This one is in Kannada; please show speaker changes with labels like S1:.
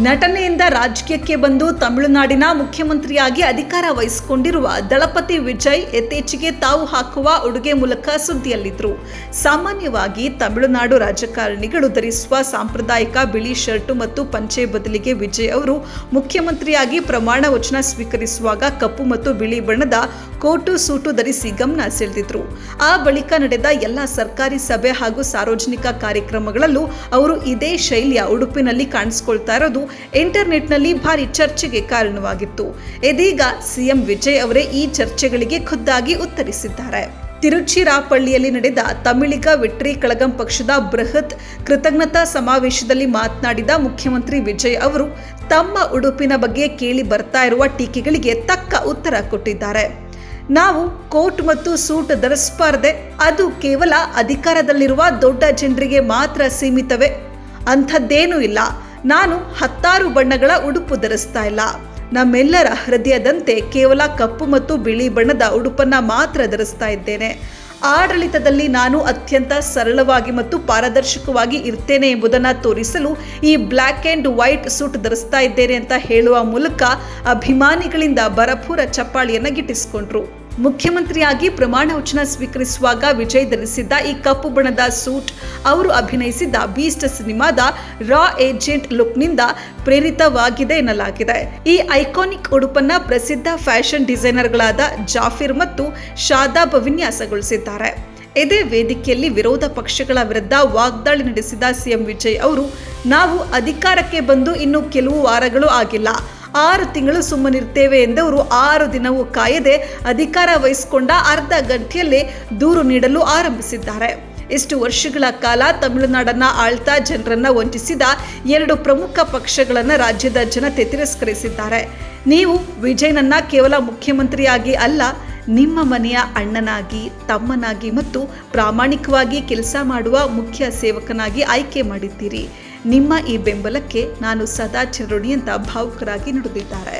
S1: ನಟನೆಯಿಂದ ರಾಜಕೀಯಕ್ಕೆ ಬಂದು ತಮಿಳುನಾಡಿನ ಮುಖ್ಯಮಂತ್ರಿಯಾಗಿ ಅಧಿಕಾರ ವಹಿಸಿಕೊಂಡಿರುವ ದಳಪತಿ ವಿಜಯ್ ಇತ್ತೀಚೆಗೆ ತಾವು ಹಾಕುವ ಉಡುಗೆ ಮೂಲಕ ಸುದ್ದಿಯಲ್ಲಿದ್ದರು. ಸಾಮಾನ್ಯವಾಗಿ ತಮಿಳುನಾಡು ರಾಜಕಾರಣಿಗಳು ಧರಿಸುವ ಸಾಂಪ್ರದಾಯಿಕ ಬಿಳಿ ಶರ್ಟು ಮತ್ತು ಪಂಚೆ ಬದಲಿಗೆ ವಿಜಯ್ ಅವರು ಮುಖ್ಯಮಂತ್ರಿಯಾಗಿ ಪ್ರಮಾಣ ವಚನ ಸ್ವೀಕರಿಸುವಾಗ ಕಪ್ಪು ಮತ್ತು ಬಿಳಿ ಬಣ್ಣದ ಕೋಟು ಸೂಟು ಧರಿಸಿ ಗಮನ ಸೆಳೆದಿದ್ರು. ಆ ಬಳಿಕ ನಡೆದ ಎಲ್ಲ ಸರ್ಕಾರಿ ಸಭೆ ಹಾಗೂ ಸಾರ್ವಜನಿಕ ಕಾರ್ಯಕ್ರಮಗಳಲ್ಲೂ ಅವರು ಇದೇ ಶೈಲಿಯ ಉಡುಪಿನಲ್ಲಿ ಕಾಣಿಸಿಕೊಳ್ತಾ ಇರೋದು ಇಂಟರ್ನೆಟ್ನಲ್ಲಿ ಭಾರಿ ಚರ್ಚೆಗೆ ಕಾರಣವಾಗಿತ್ತು. ಇದೀಗ ಸಿಎಂ ವಿಜಯ್ ಅವರೇ ಈ ಚರ್ಚೆಗಳಿಗೆ ಖುದ್ದಾಗಿ ಉತ್ತರಿಸಿದ್ದಾರೆ. ತಿರುಚಿರಾಪಳ್ಳಿಯಲ್ಲಿ ನಡೆದ ತಮಿಳಿಗ ವೆಟ್ರಿ ಕಳಗಂ ಪಕ್ಷದ ಬೃಹತ್ ಕೃತಜ್ಞತಾ ಸಮಾವೇಶದಲ್ಲಿ ಮಾತನಾಡಿದ ಮುಖ್ಯಮಂತ್ರಿ ವಿಜಯ್ ಅವರು ತಮ್ಮ ಉಡುಪಿನ ಬಗ್ಗೆ ಕೇಳಿ ಬರ್ತಾ ಇರುವ ಟೀಕೆಗಳಿಗೆ ತಕ್ಕ ಉತ್ತರ ಕೊಟ್ಟಿದ್ದಾರೆ. ನಾವು ಕೋಟ್ ಮತ್ತು ಸೂಟ್ ಧರಿಸಬಾರದೆ, ಅದು ಕೇವಲ ಅಧಿಕಾರದಲ್ಲಿರುವ ದೊಡ್ಡ ಜನರಿಗೆ ಮಾತ್ರ ಸೀಮಿತವೇ, ಅಂಥದ್ದೇನೂ ಇಲ್ಲ. ನಾನು 10 ಬಣ್ಣಗಳ ಉಡುಪು ಧರಿಸ್ತಾ ಇಲ್ಲ. ನಮ್ಮೆಲ್ಲರ ಹೃದಯದಂತೆ ಕೇವಲ ಕಪ್ಪು ಮತ್ತು ಬಿಳಿ ಬಣ್ಣದ ಉಡುಪನ್ನ ಮಾತ್ರ ಧರಿಸ್ತಾ ಇದ್ದೇನೆ. ಆಡಳಿತದಲ್ಲಿ ನಾನು ಅತ್ಯಂತ ಸರಳವಾಗಿ ಮತ್ತು ಪಾರದರ್ಶಕವಾಗಿ ಇರ್ತೇನೆ ಎಂಬುದನ್ನು ತೋರಿಸಲು ಈ ಬ್ಲ್ಯಾಕ್ ಆ್ಯಂಡ್ ವೈಟ್ ಸೂಟ್ ಧರಿಸ್ತಾ ಇದ್ದೇನೆ ಅಂತ ಹೇಳುವ ಮೂಲಕ ಅಭಿಮಾನಿಗಳಿಂದ ಭರಪೂರ ಚಪ್ಪಾಳಿಯನ್ನು ಗಿಟ್ಟಿಸಿಕೊಂಡ್ರು. ಮುಖ್ಯಮಂತ್ರಿಯಾಗಿ ಪ್ರಮಾಣ ವಚನ ಸ್ವೀಕರಿಸುವಾಗ ವಿಜಯ್ ಧರಿಸಿದ್ದ ಈ ಕಪ್ಪು ಬಣ್ಣದ ಸೂಟ್ ಅವರು ಅಭಿನಯಿಸಿದ್ದ ಬೀಸ್ಟ್ ಸಿನಿಮಾದ ರಾ ಏಜೆಂಟ್ ಲುಕ್ನಿಂದ ಪ್ರೇರಿತವಾಗಿದೆ ಎನ್ನಲಾಗಿದೆ. ಈ ಐಕಾನಿಕ್ ಉಡುಪನ್ನ ಪ್ರಸಿದ್ಧ ಫ್ಯಾಷನ್ ಡಿಸೈನರ್ಗಳಾದ ಜಾಫಿರ್ ಮತ್ತು ಶಾದಾಬ್ ವಿನ್ಯಾಸಗೊಳಿಸಿದ್ದಾರೆ. ಇದೇ ವೇದಿಕೆಯಲ್ಲಿ ವಿರೋಧ ಪಕ್ಷಗಳ ವಿರುದ್ಧ ವಾಗ್ದಾಳಿ ನಡೆಸಿದ ಸಿಎಂ ವಿಜಯ್ ಅವರು, ನಾವು ಅಧಿಕಾರಕ್ಕೆ ಬಂದು ಇನ್ನು ಕೆಲವು ವಾರಗಳು ಆಗಿಲ್ಲ, 6 ತಿಂಗಳು ಸುಮ್ಮನಿರ್ತೇವೆ ಎಂದವರು 6 ದಿನವೂ ಕಾಯದೆ ಅಧಿಕಾರ ವಹಿಸಿಕೊಂಡ ಅರ್ಧ ಗಂಟೆಯಲ್ಲೇ ದೂರು ನೀಡಲು ಆರಂಭಿಸಿದ್ದಾರೆ. ಇಷ್ಟು ವರ್ಷಗಳ ಕಾಲ ತಮಿಳುನಾಡನ್ನ ಆಳ್ತಾ ಜನರನ್ನ ವಂಚಿಸಿದ 2 ಪ್ರಮುಖ ಪಕ್ಷಗಳನ್ನು ರಾಜ್ಯದ ಜನತೆ ತಿರಸ್ಕರಿಸಿದ್ದಾರೆ. ನೀವು ವಿಜಯನನ್ನ ಕೇವಲ ಮುಖ್ಯಮಂತ್ರಿಯಾಗಿ ಅಲ್ಲ, ನಿಮ್ಮ ಮನೆಯ ಅಣ್ಣನಾಗಿ, ತಮ್ಮನಾಗಿ ಮತ್ತು ಪ್ರಾಮಾಣಿಕವಾಗಿ ಕೆಲಸ ಮಾಡುವ ಮುಖ್ಯ ಸೇವಕನಾಗಿ ಆಯ್ಕೆ ಮಾಡಿದ್ದೀರಿ. ನಿಮ್ಮ ಈ ಬೆಂಬಲಕ್ಕೆ ನಾನು ಸದಾ ಚಿರಋಣಿ ಅಂತ ಭಾವುಕರಾಗಿ ನುಡಿದಿದ್ದಾರೆ.